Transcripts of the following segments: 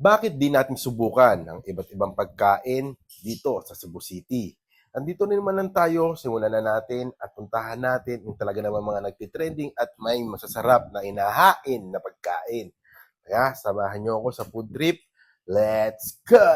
Bakit di natin subukan ang iba't ibang pagkain dito sa Cebu City? Andito na naman lang tayo, simulan na natin at puntahan natin yung talaga naman mga nagtitrending at may masasarap na inahain na pagkain. Kaya samahan nyo ako sa food trip. Let's go!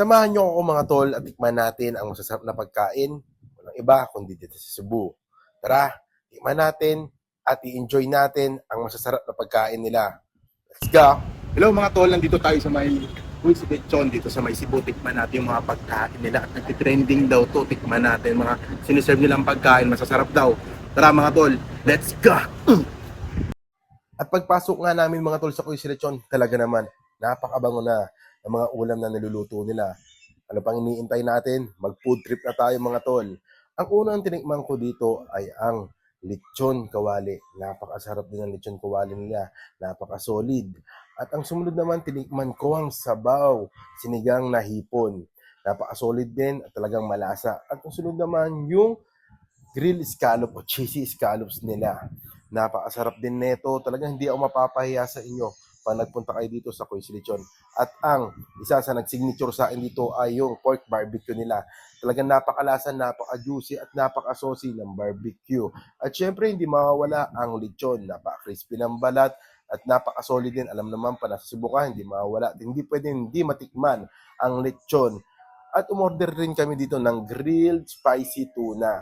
Samahan niyo ako mga tol at tikman natin ang masasarap na pagkain. Walang iba kundi dito sa Cebu. Tara, tikman natin at i-enjoy natin ang masasarap na pagkain nila. Let's go! Hello mga tol, nandito tayo sa may Uy, si Lechon dito sa may Cebu. Tikman natin yung mga pagkain nila at nagtitrending daw to. Tikman natin mga siniserve nilang pagkain. Masasarap daw. Tara mga tol, let's go! At pagpasok nga namin mga tol sa Uy, si Lechon, talaga naman napakabango na ng mga ulam na niluluto nila. Ano pang iniintay natin? Mag-food trip na tayo mga tol. Ang unang tinikman ko dito ay ang lechon kawali. Napakasarap din ang lechon kawali nila. Napaka-solid. At ang sumunod naman, tinikman ko ang sabaw, sinigang na hipon. Napaka-solid din at talagang malasa. At ang sunod naman, yung grilled scallop o cheesy scallops nila. Napakasarap din nito. Talagang hindi ako mapapahiya sa inyo pag nagpunta kayo dito sa Kuya Lechon. At ang isa sa nagsignature sa akin dito ay yung pork barbecue nila. Talagang napakalasa, napaka-juicy at napaka-saucy ng barbecue. At syempre hindi mawawala ang lechon. Napaka-crispy ng balat at napaka-solid din. Alam naman pa nasa Cebu ka, hindi mawawala. Hindi pwedeng hindi matikman ang lechon. At umorder rin kami dito ng grilled spicy tuna.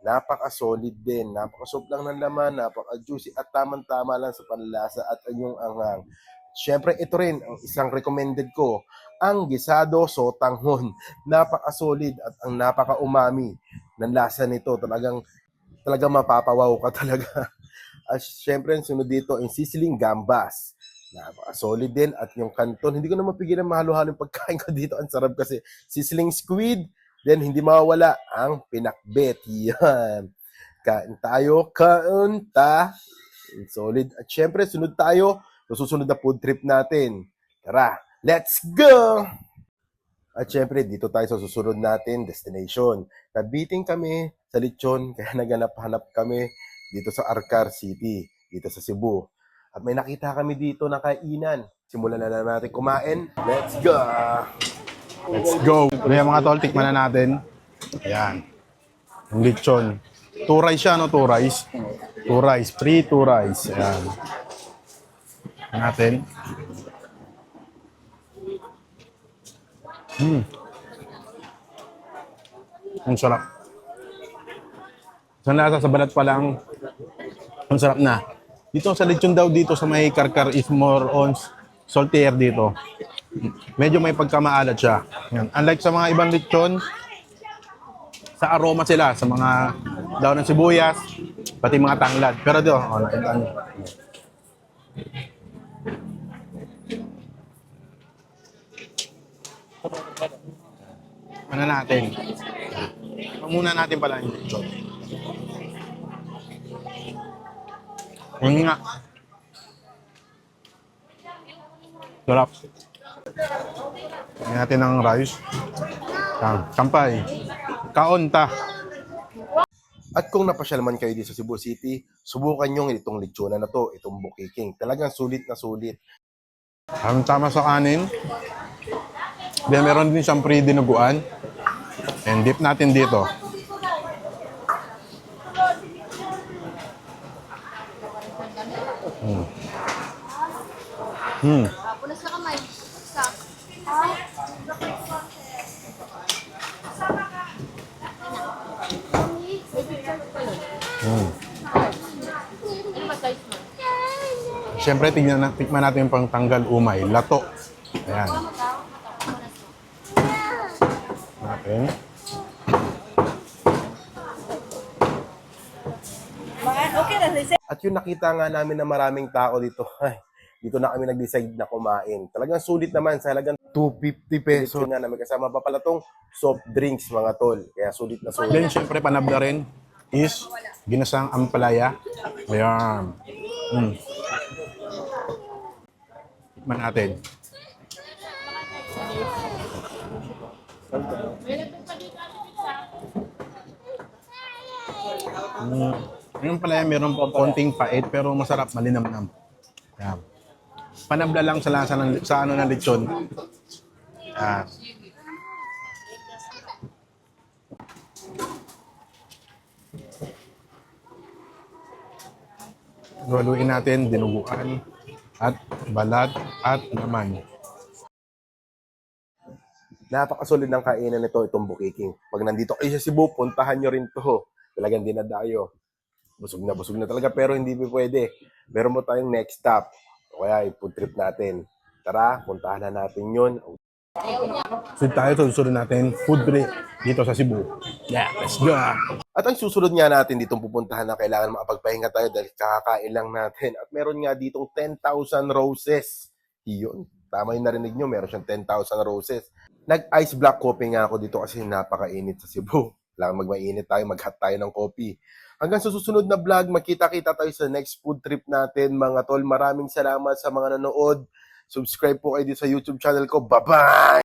Napaka-solid din, napaka-soft lang ng laman, napaka-juicy at tamang-tama lang sa panlasa at yung anghang. Siyempre, ito rin ang isang recommended ko, ang gisado sotanghon. Napaka-solid at ang napaka-umami ng lasa nito. Talagang mapapawaw ka talaga. At siyempre, sunod dito, ang sizzling gambas. Napaka-solid din at yung kanton. Hindi ko na mapigilan mahalo-halo yung pagkain ko dito. Ang sarap kasi sizzling squid. Then, hindi mawawala ang pinakbet. Yan. Kain tayo. Kaunta. Solid. At syempre, sunod tayo sa susunod na food trip natin. Tara, let's go! At syempre, dito tayo sa susunod natin destination. Nabiting kami sa lechon, kaya naganap-hanap kami dito sa Arcar City, dito sa Cebu. At may nakita kami dito na kainan. Simulan na natin kumain. Let's go! Let's go. Ayan mga tol, tikman na natin. Ayan. Yung lechon. 2 rice siya, no? 2 rice. 2 rice. Free 2 rice. Ayan. Tikman natin. Ang sarap. Sa lasa, sa balat pa lang, ang sarap na. Dito sa lechon daw dito sa may karkar is more on saltier dito. Medyo may pagkamaalat siya. Yan. Unlike sa mga ibang lechon, sa aroma sila, sa mga daon ng sibuyas, pati mga tanglad. Pero dito, nakita nyo. Ano natin? Muna natin pala yung lechon. Yun nga. Sarap. Lagyan natin ng rice. Kampay. Kaunta. At kung napasyal man kayo dito sa Cebu City, subukan nyo itong lechonan na to, itong bukiking. Talagang sulit na sulit. Ang tama sa kanin. Then meron din siyang pre-dinuguan. And dip natin dito. Punas na kamay. Stop. Ano ba guys mo? Siyempre, tikman natin yung pangtanggal umay. Lato. Ayan. Natin. At yung nakita nga namin na maraming tao dito, ay, dito na kami nag-decide na kumain. Talagang sulit naman sa halagang 250 pesos na namin kasama pa pala tong soft drinks mga tol. Kaya sulit na sulit. Then, syempre, panabla rin is ginasang ampalaya. Ayan. Tikman natin. Yung palaya meron po konting pait pero masarap, malinamnam. Ayan. Panabla lang sa lasa sa ano ng lechon. Ayan. Haluin natin, dinuguan, at balat, at laman. Napakasolid ng kainan nito, itong bukiking. Pag nandito kayo sa Cebu, puntahan nyo rin to. Talagang dinadayo. Busog na talaga, pero hindi pwede. Meron mo tayong next stop. O kaya, food trip natin. Tara, puntahan na natin yun. So tayo, susunod natin food trip dito sa Cebu. Yeah, let's go! At ang susunod nga natin ditong pupuntahan na kailangan makapagpahinga tayo dahil kakakain lang natin. At meron nga ditong 10,000 roses. Iyon, tama yung narinig nyo, meron siyang 10,000 roses. Nag-ice black coffee nga ako dito kasi napakainit sa Cebu. Kailangan magmainit tayo, mag-hot tayo ng coffee. Hanggang sa susunod na vlog, magkita-kita tayo sa next food trip natin mga tol. Maraming salamat sa mga nanood. Subscribe po kayo dito sa YouTube channel ko. Bye-bye!